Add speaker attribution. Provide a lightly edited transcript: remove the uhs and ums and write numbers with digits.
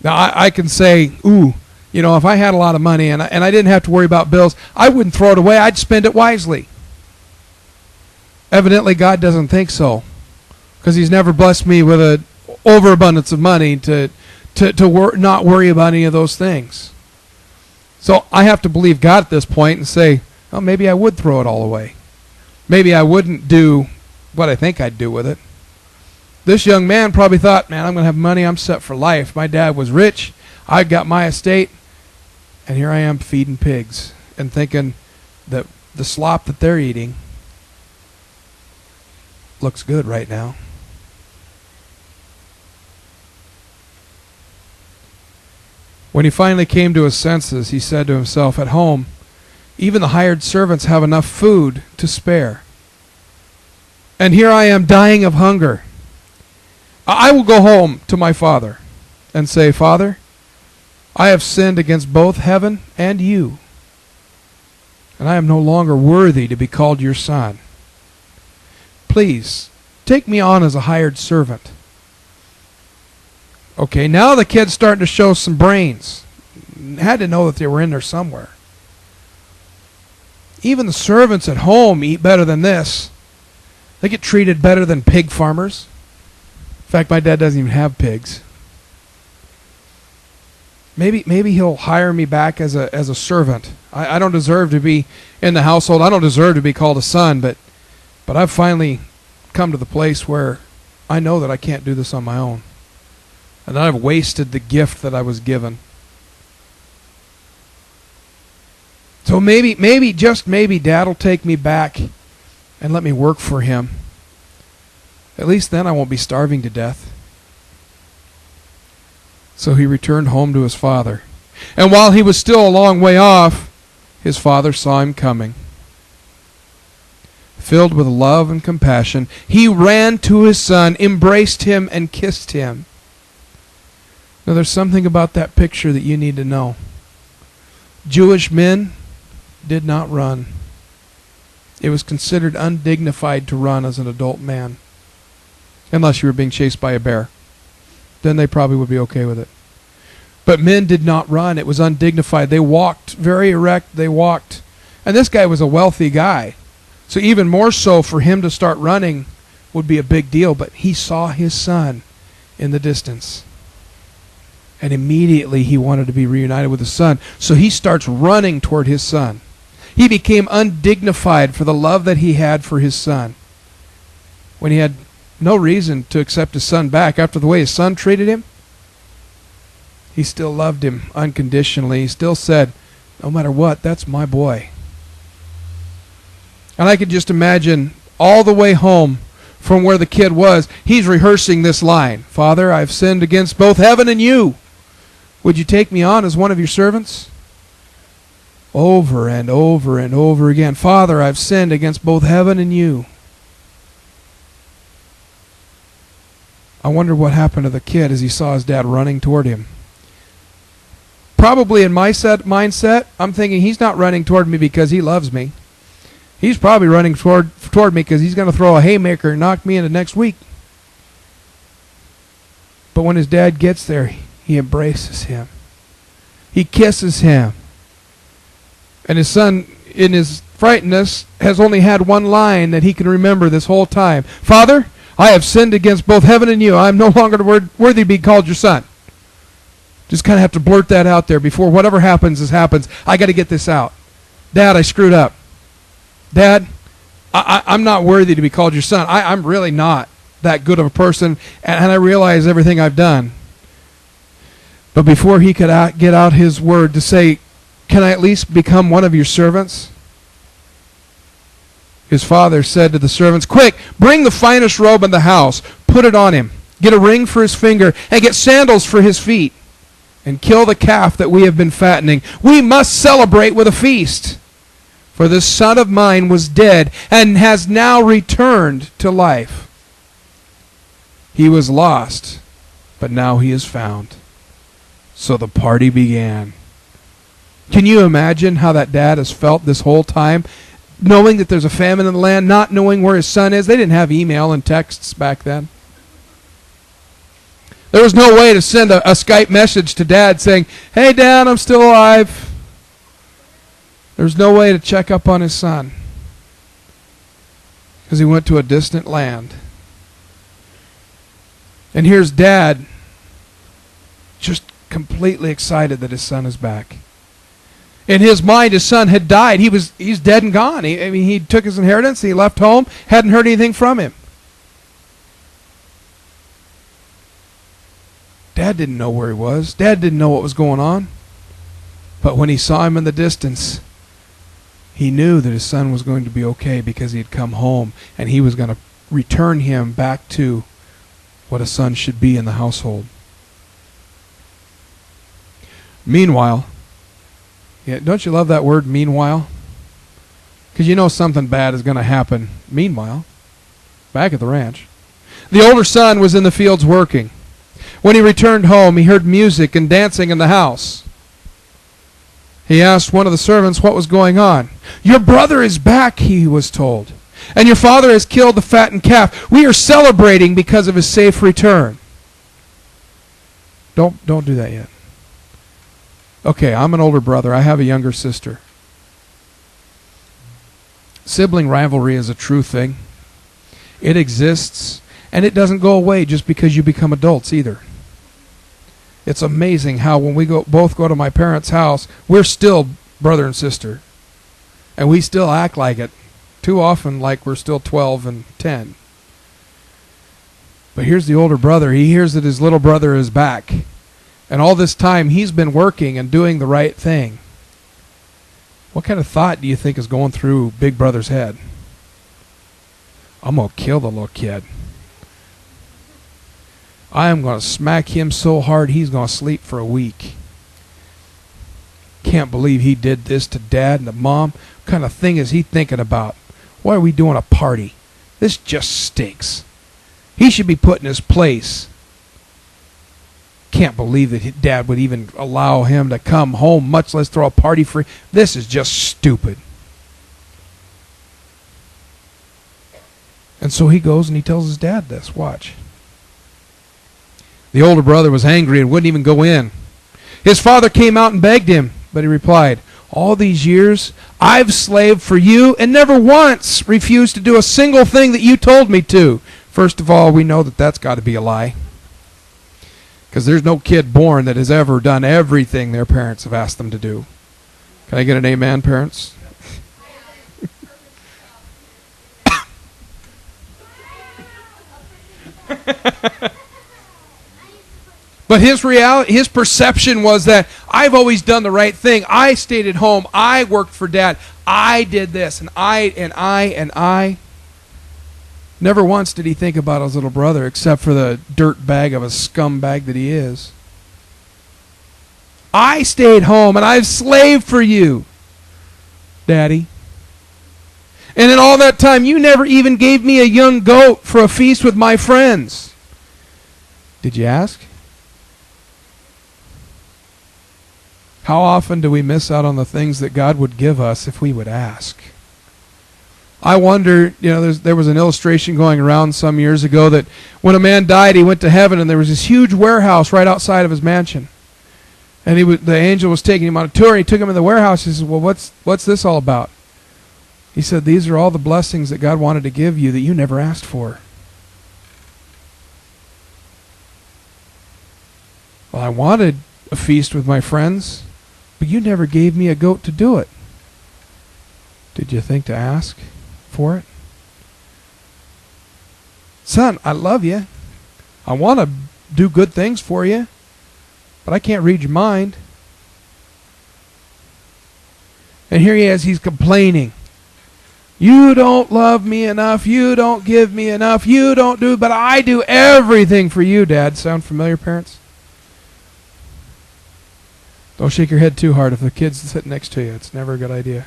Speaker 1: Now, I can say, if I had a lot of money and I didn't have to worry about bills, I wouldn't throw it away. I'd spend it wisely. Evidently, God doesn't think so, because he's never blessed me with an overabundance of money to not worry about any of those things. So I have to believe God at this point and say, well, maybe I would throw it all away. Maybe I wouldn't do what I think I'd do with it. This young man probably thought, man, I'm going to have money. I'm set for life. My dad was rich. I got my estate. And here I am feeding pigs and thinking that the slop that they're eating looks good right now. When he finally came to his senses, he said to himself, at home, even the hired servants have enough food to spare. And here I am dying of hunger. I will go home to my father and say, Father, I have sinned against both heaven and you, and I am no longer worthy to be called your son. Please, take me on as a hired servant. Okay, now the kid's starting to show some brains. Had to know that they were in there somewhere. Even the servants at home eat better than this. They get treated better than pig farmers. In fact, my dad doesn't even have pigs. Maybe he'll hire me back as a servant. I don't deserve to be in the household. I don't deserve to be called a son, but I've finally come to the place where I know that I can't do this on my own. And I've wasted the gift that I was given. So maybe, just maybe, Dad will take me back and let me work for him. At least then I won't be starving to death. So he returned home to his father. And while he was still a long way off, his father saw him coming. Filled with love and compassion, he ran to his son, embraced him, and kissed him. Now there's something about that picture that you need to know. Jewish men did not run. It was considered undignified to run as an adult man, unless you were being chased by a bear. Then they probably would be okay with it. But men did not run. It was undignified. They walked very erect. They walked. And this guy was a wealthy guy. So even more so for him to start running would be a big deal. But he saw his son in the distance. And immediately he wanted to be reunited with his son. So he starts running toward his son. He became undignified for the love that he had for his son, when he had no reason to accept his son back after the way his son treated him. He still loved him unconditionally. He still said, no matter what, that's my boy. And I could just imagine all the way home from where the kid was, he's rehearsing this line. Father, I've sinned against both heaven and you. Would you take me on as one of your servants? Over and over and over again. Father, I've sinned against both heaven and you. I wonder what happened to the kid as he saw his dad running toward him. Probably in my mindset, I'm thinking he's not running toward me because he loves me. He's probably running toward me because he's going to throw a haymaker and knock me into next week. But when his dad gets there, he embraces him. He kisses him. And his son, in his frightenedness, has only had one line that he can remember this whole time. Father, I have sinned against both heaven and you. I am no longer worthy to be called your son. Just kind of have to blurt that out there before whatever happens happens. I got to get this out. Dad, I screwed up. Dad, I'm not worthy to be called your son. I'm really not that good of a person, and I realize everything I've done. But before he could get out his word to say, can I at least become one of your servants? His father said to the servants, quick, bring the finest robe in the house, put it on him, get a ring for his finger, and get sandals for his feet, and kill the calf that we have been fattening. We must celebrate with a feast. For this son of mine was dead and has now returned to life. He was lost, but now he is found. So the party began. Can you imagine how that dad has felt this whole time, knowing that there's a famine in the land, not knowing where his son is? They didn't have email and texts back then. There was no way to send a Skype message to Dad saying, "Hey, Dad, I'm still alive." There's no way to check up on his son because he went to a distant land. And here's Dad just completely excited that his son is back. In his mind, his son had died. He's dead and gone. He took his inheritance, he left home, hadn't heard anything from him. Dad didn't know where he was. Dad didn't know what was going on. But when he saw him in the distance, he knew that his son was going to be okay because he had come home, and he was going to return him back to what a son should be in the household. Meanwhile, don't you love that word, meanwhile? Because you know something bad is going to happen. Meanwhile, back at the ranch, the older son was in the fields working. When he returned home, he heard music and dancing in the house. He asked one of the servants what was going on. "Your brother is back," he was told, "and your father has killed the fattened calf. We are celebrating because of his safe return." Don't do that yet. Okay, I'm an older brother. I have a younger sister. Sibling rivalry is a true thing. It exists, and it doesn't go away just because you become adults either. It's amazing how when we both go to my parents' house, we're still brother and sister. And we still act like it. Too often like we're still 12 and 10. But here's the older brother. He hears that his little brother is back. And all this time he's been working and doing the right thing. What kind of thought do you think is going through Big Brother's head? I'm going to kill the little kid. I am going to smack him so hard he's going to sleep for a week. Can't believe he did this to Dad and to Mom. What kind of thing is he thinking about? Why are we doing a party? This just stinks. He should be put in his place. Can't believe that Dad would even allow him to come home, much less throw a party for him. This is just stupid. And so he goes and he tells his dad this. Watch. The older brother was angry and wouldn't even go in. His father came out and begged him, but he replied, "All these years I've slaved for you and never once refused to do a single thing that you told me to." First of all, we know that that's got to be a lie. Because there's no kid born that has ever done everything their parents have asked them to do. Can I get an amen, parents? But his perception was that I've always done the right thing. I stayed at home. I worked for Dad. I did this, and I. Never once did he think about his little brother, except for the dirt bag of a scumbag that he is. I stayed home, and I've slaved for you, Daddy. And in all that time, you never even gave me a young goat for a feast with my friends. Did you ask? How often do we miss out on the things that God would give us if we would ask? I wonder, there was an illustration going around some years ago that when a man died, he went to heaven, and there was this huge warehouse right outside of his mansion. And the angel was taking him on a tour, and he took him in the warehouse. He said, "Well, what's this all about?" He said, "These are all the blessings that God wanted to give you that you never asked for." Well, I wanted a feast with my friends, but you never gave me a goat to do it. Did you think to ask for it? Son, I love you. I want to do good things for you, but I can't read your mind. And here he is, he's complaining. You don't love me enough. You don't give me enough. You don't do, but I do everything for you, Dad. Sound familiar, parents? Don't shake your head too hard if the kid's sitting next to you. It's never a good idea.